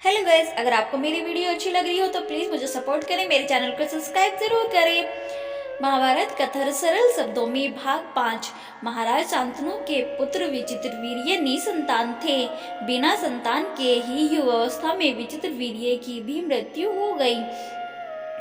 Hello guys, अगर आपको मेरी वीडियो अच्छी लग रही हो तो प्लीज़ मुझे सपोर्ट करें, मेरे चैनल को सब्सक्राइब जरूर करें। महाभारत कथा सरल शब्दों में भाग 5। महाराज शांतनु के पुत्र विचित्रवीर्य निसंतान थे। बिना संतान के ही युवावस्था में विचित्रवीर्य की भी मृत्यु हो गई।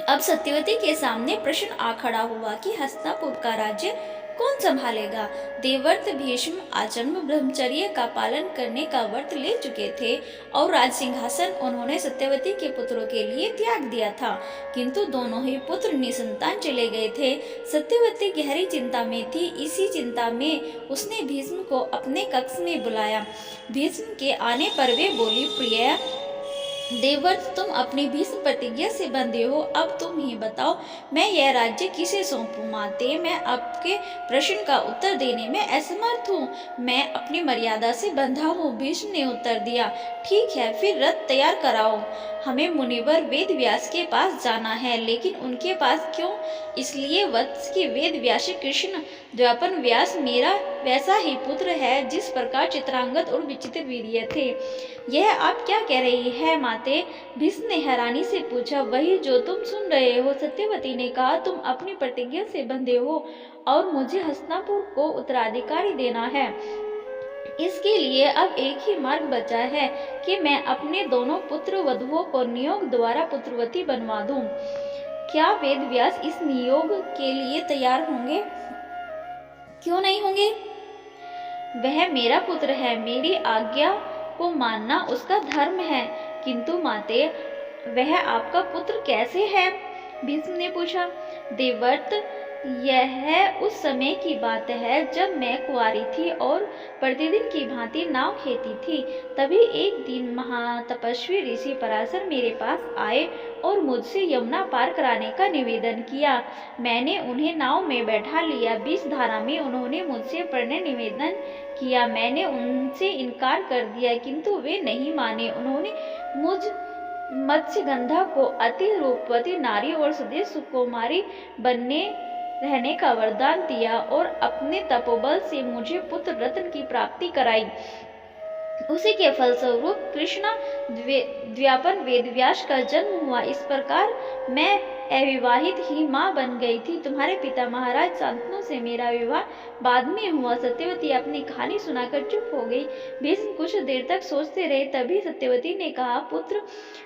अब सत्यवती के सामने प्रश्न आ खड़ा हुआ कि हस्तिनापुर का राज्य कौन संभालेगा। देवव्रत भीष्म आजन्म ब्रह्मचर्य का पालन करने का व्रत ले चुके थे और राज सिंहासन उन्होंने सत्यवती के पुत्रों के लिए त्याग दिया था, किंतु दोनों ही पुत्र निसंतान चले गए थे। सत्यवती गहरी चिंता में थी। इसी चिंता में उसने भीष्म को अपने कक्ष में बुलाया। भीष्म के आने पर वे बोली, प्रिय देवव्रत, तुम अपनी भीष्म प्रतिज्ञा से बंधे हो, अब तुम ही बताओ मैं यह राज्य किसे सौंपूं। माते, मैं आपके प्रश्न का उत्तर देने में असमर्थ हूँ, मैं अपनी मर्यादा से बंधा हूँ। भीष्म ने उत्तर दिया, ठीक है, फिर रथ तैयार कराओ। हमें मुनिवर वेद व्यास के पास जाना है। लेकिन उनके पास क्यों? इसलिए वत्स कि वेद व्यास कृष्ण द्वापर व्यास मेरा वैसा ही पुत्र है जिस प्रकार चित्रांगद और विचित्रवीर्य थे। यह आप क्या कह रही है माते? भीष्म ने हैरानी से पूछा। वही जो तुम सुन रहे हो, सत्यवती ने कहा। तुम अपनी प्रतिज्ञा से बंधे हो और मुझे हस्तिनापुर को उत्तराधिकारी देना है। इसके लिए अब एक ही मार्ग बचा है कि मैं अपने दोनों पुत्र वधुओं को नियोग द्वारा पुत्रवती बनवा दूं। क्या वेद व्यास इस नियोग के लिए तैयार होंगे? क्यों नहीं होंगे? वह मेरा पुत्र है, मेरी आज्ञा को मानना उसका धर्म है। किंतु माते, वह आपका पुत्र कैसे है? भीष्म ने पूछा। देवव्रत, यह उस समय की बात है जब मैं कुंवारी थी और प्रतिदिन की भांति नाव खेती थी। तभी एक दिन महातपस्वी ऋषि पराशर मेरे पास आए और मुझसे यमुना पार कराने का निवेदन किया। मैंने उन्हें नाव में बैठा लिया। बीच धारा में उन्होंने मुझसे प्रणय निवेदन किया। मैंने उनसे इनकार कर दिया, किंतु वे नहीं माने। उन्होंने मुझ मत्स्यगंधा को अति रूपवती नारी और सदैव सुकुमारी बनने रहने का वरदान दिया और अपने तपोबल से मुझे पुत्र रत्न की प्राप्ति कराई। उसी के फलस्वरूप कृष्ण द्वापर वेदव्यास का जन्म हुआ। इस प्रकार मैं अविवाहित ही माँ बन गई थी। तुम्हारे पिता महाराज शांतनु से मेरा विवाह बाद में हुआ। सत्यवती अपनी कहानी सुनाकर चुप हो गई। भीष्म कुछ देर तक सोचते रहे। तभी सत्यवती ने कहा, पुत्र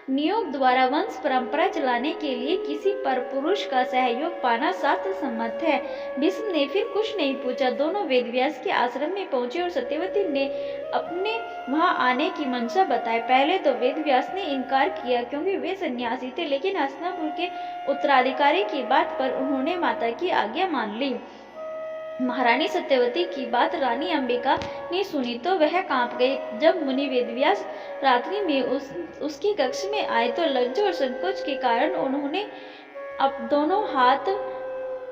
नियोग द्वारा वंश परंपरा चलाने के लिए किसी पर पुरुष का सहयोग पाना शास्त्र सम्मत है। भीष्म ने फिर कुछ नहीं पूछा। दोनों वेदव्यास के आश्रम में पहुंचे और सत्यवती ने अपने वहां आने की मंशा बताई। पहले तो वेदव्यास ने इनकार किया क्योंकि वे सन्यासी थे, लेकिन हस्तिनापुर के उत्तराधिकारी की बात पर उन्होंने माता की आज्ञा मान ली। महारानी सत्यवती की बात रानी अंबिका ने सुनी तो वह कांप गई। जब मुनि वेदव्यास रात्रि में उसके कक्ष में आए तो लज्जा और संकोच के कारण उन्होंने दोनों हाथों से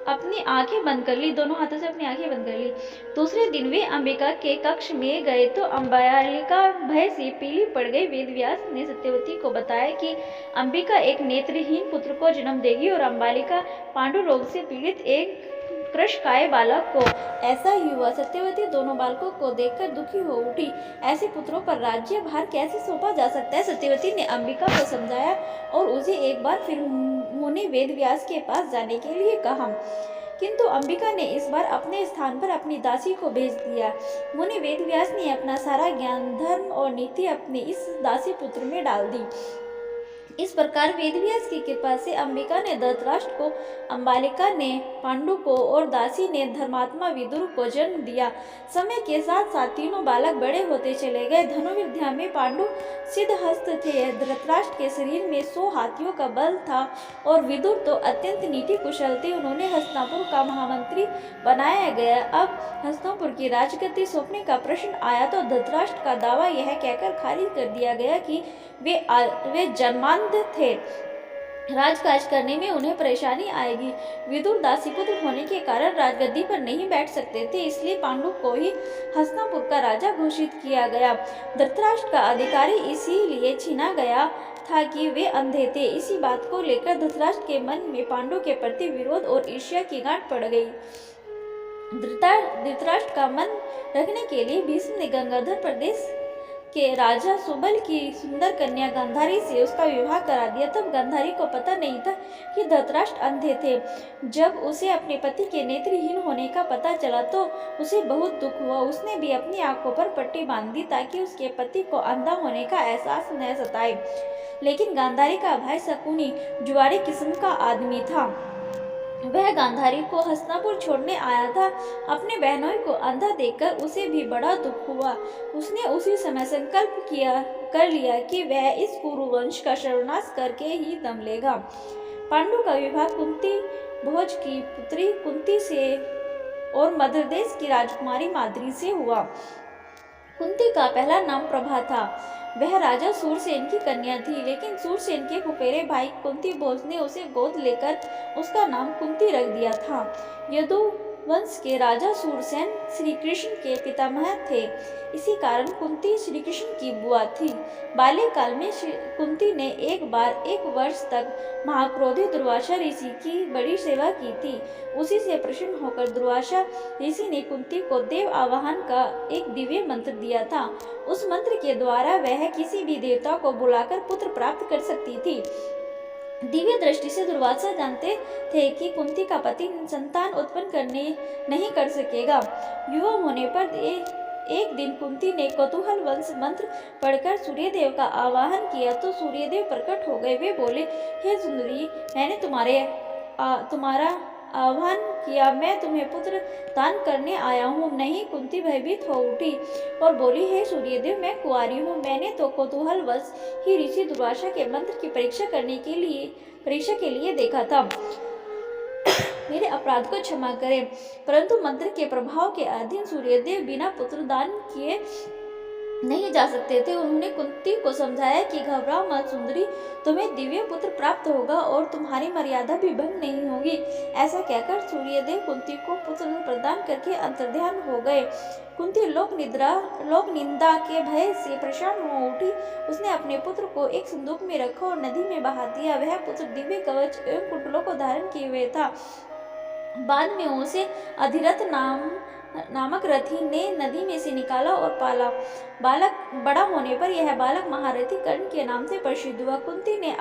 अपनी आंखें बंद कर ली। दूसरे दिन वे अंबिका के कक्ष में गए तो अंबालिका भय से पीली पड़ गई। वेदव्यास ने सत्यवती को बताया कि अंबिका एक नेत्रहीन पुत्र को जन्म देगी और अंबालिका पांडु रोग से पीड़ित एक कृशकाय बालक को। ऐसा ही हुआ। सत्यवती दोनों बालकों को देखकर दुखी हो उठी। ऐसे पुत्रों पर राज्य भार कैसे सौंपा जा सकता है? सत्यवती ने अंबिका को समझाया और उसे एक बार फिर मुनि वेदव्यास के पास जाने के लिए कहा, किंतु अंबिका ने इस बार अपने स्थान पर अपनी दासी को भेज दिया। मुनि वेदव्यास ने अपना सारा ज्ञान, धर्म और नीति अपने इस दासी पुत्र में डाल दी। इस प्रकार वेदव्यास की कृपा से अंबिका ने धृतराष्ट्र को, अंबालिका ने पांडु को और दासी ने धर्मात्मा विदुर को जन्म दिया। समय के साथ साथ तीनों बालक बड़े होते चले गए। धनुर्विद्या में पांडु सिद्धहस्त थे। धृतराष्ट्र के शरीर में 100 हाथियों का बल था और विदुर तो अत्यंत नीति कुशल थे। उन्होंने हस्तिनापुर का महामंत्री बनाया गया। अब हस्तिनापुर की राजगद्दी सौंपने का प्रश्न आया तो धृतराष्ट्र का दावा यह कहकर खारिज कर दिया गया कि वे जन्मांध थे, राजकाज करने में उन्हें परेशानी आएगी। विदुर दासीपुत्र होने के कारण राजगद्दी पर नहीं बैठ सकते थे, इसलिए पांडु को ही हस्तिनापुर का राजा घोषित किया गया। धृतराष्ट्र का अधिकारी इसीलिए छीना गया था कि वे अंधे थे। इसी बात को लेकर धृतराष्ट्र के मन में पांडु के प्रति विरोध और ईर्ष्या की गांठ पड़ गई। धृतराष्ट्र का मन रखने के लिए भीष्म ने गंगाधर प्रदेश के राजा सुबल की सुंदर कन्या गांधारी से उसका विवाह करा दिया। तब गांधारी को पता नहीं था कि धृतराष्ट्र अंधे थे। जब उसे अपने पति के नेत्रहीन होने का पता चला तो उसे बहुत दुख हुआ। उसने भी अपनी आंखों पर पट्टी बांध दी ताकि उसके पति को अंधा होने का एहसास न सताए। लेकिन गांधारी का भाई शकुनी जुआरी किस्म का आदमी था। वह गांधारी को हस्तिनापुर छोड़ने आया था। अपने बहनोई को अंधा देखकर उसे भी बड़ा दुख हुआ। उसने उसी समय संकल्प कर लिया कि वह इस कुरु वंश का सर्वनाश करके ही दम लेगा। पांडु का विवाह कुंती भोज की पुत्री कुंती से और मध्य देश की राजकुमारी माद्री से हुआ। कुंती का पहला नाम प्रभा था। वह राजा सूरसेन की कन्या थी, लेकिन सूरसेन के फुफेरे भाई कुंती भोज ने उसे गोद लेकर उसका नाम कुंती रख दिया था। यदु वंश के राजा सूरसेन श्री कृष्ण के पितामह थे। इसी कारण कुंती श्री कृष्ण की बुआ थी। बाल्यकाल में कुंती ने एक बार 1 वर्ष तक महाक्रोधी दुर्वासा ऋषि की बड़ी सेवा की थी। उसी से प्रसन्न होकर दुर्वासा ऋषि ने कुंती को देव आवाहन का एक दिव्य मंत्र दिया था। उस मंत्र के द्वारा वह किसी भी देवता को बुलाकर पुत्र प्राप्त कर सकती थी। दिव्य दृष्टि से दुर्वासा जानते थे कि कुंती का पति संतान उत्पन्न नहीं कर सकेगा। युवा होने पर एक दिन कुंती ने कौतूहल वंश मंत्र पढ़कर सूर्यदेव का आवाहन किया तो सूर्यदेव प्रकट हो गए। वे बोले, हे सुंदरी, मैंने तुम्हारा आह्वान किया, मैं तुम्हें पुत्र दान करने आया हूँ। नहीं, कुंती भयभीत हो उठी और बोली, हे सूर्यदेव, मैं कुंवारी हूँ। मैंने तो कौतूहलवश ही ऋषि दुर्वासा के मंत्र की परीक्षा के लिए देखा था। मेरे अपराध को क्षमा करें। परंतु मंत्र के प्रभाव के अधीन सूर्यदेव बिना पुत्र दान किए नहीं जा सकते थे। उन्होंने कुंती को समझाया कि घबराओ मत सुंदरी, तुम्हें दिव्य पुत्र प्राप्त होगा और तुम्हारी मर्यादा भी भंग नहीं होगी। ऐसा कहकर सूर्यदेव कुंती को पुत्र प्रदान करके अंतर्ध्यान हो गए। कुंती लोक निंदा के भय से परेशान हो उठी। उसने अपने पुत्र को एक संदूक में रखा और नदी में बहा दिया। वह पुत्र दिव्य कवच एवं कुंडलों को धारण किए हुए था। बाद में उसे अधिरथ नामक रथी ने नदी में से निकाला और पाला। बालक बड़ा होने पर यह बालक महारथी कर्ण के नाम से प्रसिद्ध हुआ। कुंती ने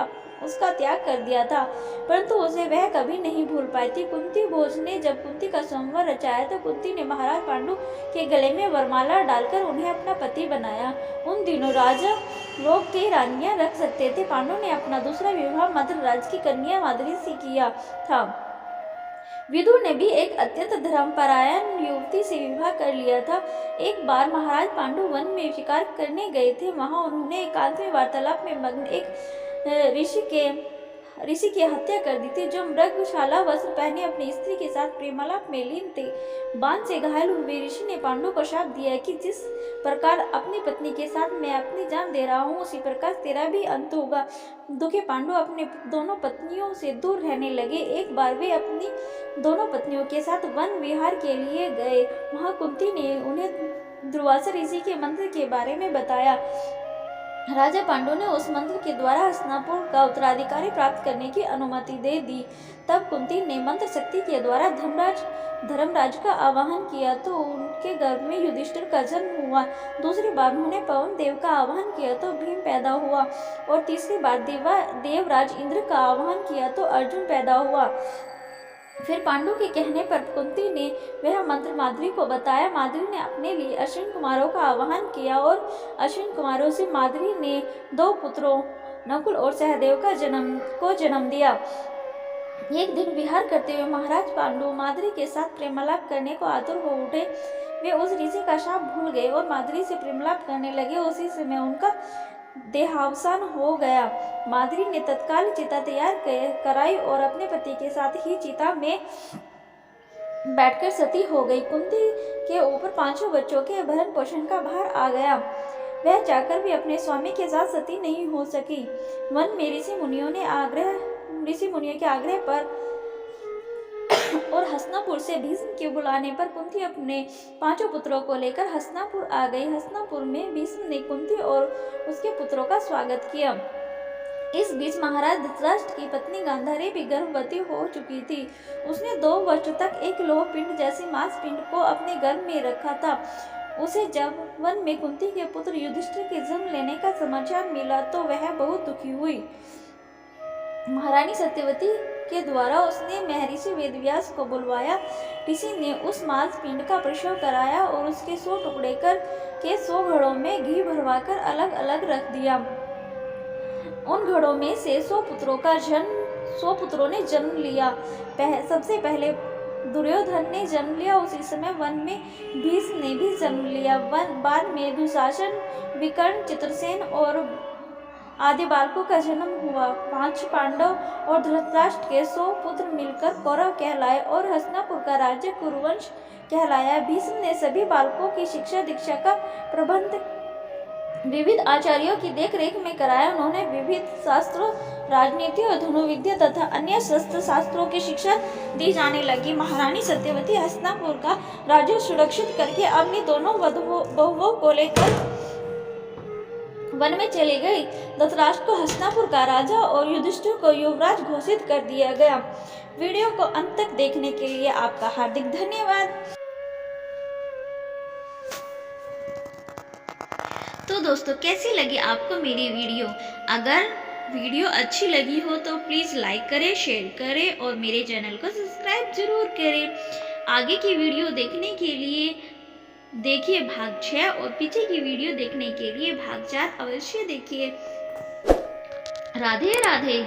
उसका त्याग कर दिया था, परंतु उसे वह कभी नहीं भूल पाई थी। कुंती भोज ने जब कुंती का स्वयंवर रचाया तो कुंती ने महाराज पांडु के गले में वरमाला डालकर उन्हें अपना पति बनाया। उन दिनों राजा लोग कई रानियां रख सकते थे। पांडु ने अपना दूसरा विवाह मद्र राज की कन्या माद्री से किया था। विदुर ने भी एक अत्यंत धर्मपरायण युवती से विवाह कर लिया था। एक बार महाराज पांडु वन में शिकार करने गए थे। वहां उन्होंने एकांत में वार्तालाप में मग्न एक ऋषि की हत्या कर दी थी, जो मृगशाला वस्त्र पहने अपनी स्त्री के साथ प्रेमालाप में लीन थे। बाण से घायल हुए ऋषि ने पांडु को शाप दिया कि जिस प्रकार अपनी पत्नी के साथ मैं अपनी जान दे रहा हूँ, उसी प्रकार तेरा भी अंत होगा। दुखी पांडु अपने दोनों पत्नियों से दूर रहने लगे। एक बार वे अपनी दोनों पत्नियों के साथ वन विहार के लिए गए। वहां कुंती ने उन्हें दुर्वासा ऋषि के मंत्र के बारे में बताया। राजा पांडु ने उस मंत्र के द्वारा हस्तिनापुर का उत्तराधिकारी प्राप्त करने की अनुमति दे दी। तब कुंती ने मंत्र शक्ति के द्वारा धर्मराज का आवाहन किया तो उनके गर्भ में युधिष्ठिर का जन्म हुआ। दूसरी बार उन्होंने पवन देव का आवाहन किया तो भीम पैदा हुआ और तीसरी बार देवराज इंद्र का आवाहन किया तो अर्जुन पैदा हुआ। फिर पांडु के कहने पर कुंती ने वह मंत्र माद्री को बताया। माद्री ने अपने लिए अश्विन कुमारों का आवाहन किया और अश्विन कुमारों से माद्री ने 2 पुत्रों नकुल और सहदेव को जन्म दिया। एक दिन विहार करते हुए महाराज पांडु माद्री के साथ प्रेमालाप करने को आतुर हो उठे। वे उस ऋषि का शाप भूल गए और माद्री से प्रेमालाप करने लगे। उसी समय उनका देहावसान हो गया। माद्री ने तत्काल चिता तैयार कराई और अपने पति के साथ ही चिता में बैठकर सती हो गई। कुंती के ऊपर 5 बच्चों के भरण पोषण का भार आ गया। वह चाहकर भी अपने स्वामी के साथ सती नहीं हो सकी। वन में ऋषि मुनियों के आग्रह पर और हस्तिनापुर से भीष्म के बुलाने पर कुंती अपने 5 पुत्रों को लेकर हस्तिनापुर आ गई। हस्तिनापुर में भीष्म ने कुंती और उसके पुत्रों का स्वागत किया। इस बीच महाराज धृतराष्ट्र की पत्नी गांधारी भी गर्भवती हो चुकी थी। उसने 2 वर्ष तक एक लौह पिंड जैसे मांस पिंड को अपने गर्भ में रखा था। उसे जब वन में कुंती के पुत्र युधिष्ठिर के जन्म लेने का समाचार मिला तो वह बहुत दुखी हुई। महारानी सत्यवती के द्वारा उसने महर्षि वेदव्यास को बुलवाया। ऋषि ने उस मांस पिंड का प्रसव कराया और उसके 100 टुकड़े कर के 100 घड़ों में घी भरवाकर अलग अलग रख दिया। उन घड़ों में से 100 पुत्रों ने जन्म लिया। सबसे पहले दुर्योधन ने जन्म लिया। उसी समय वन में भीष्म ने भी जन्म लिया। बाद में दुशासन, विकर्ण, चित्रसेन और आदि बालकों का जन्म हुआ। 5 पांडव और धृतराष्ट्र के 100 पुत्र मिलकर कौरव कहलाए और हस्तिनापुर का राज्य कुरुवंश कहलाया। भीष्म ने सभी बालकों की शिक्षा दीक्षा का प्रबंध विविध आचार्यों की देखरेख में कराया। उन्होंने विविध शास्त्रों, राजनीति और धनुर्विद्या तथा अन्य शस्त्र शास्त्रों की शिक्षा दी जाने लगी। महारानी सत्यवती हस्तिनापुर का राज्य सुरक्षित करके अपनी दोनों बहुओं को लेकर वन में चली गई। धृतराष्ट्र को हस्तिनापुर का राजा और युधिष्ठिर को युवराज घोषित कर दिया गया। वीडियो को अंत तक देखने के लिए आपका हार्दिक धन्यवाद। तो दोस्तों, कैसी लगी आपको मेरी वीडियो? अगर वीडियो अच्छी लगी हो तो प्लीज़ लाइक करें, शेयर करें और मेरे चैनल को सब्सक्राइब जरूर करें। आगे की वीडियो देखने के लिए देखिए भाग 6 और पीछे की वीडियो देखने के लिए भाग 4 अवश्य देखिए। राधे राधे।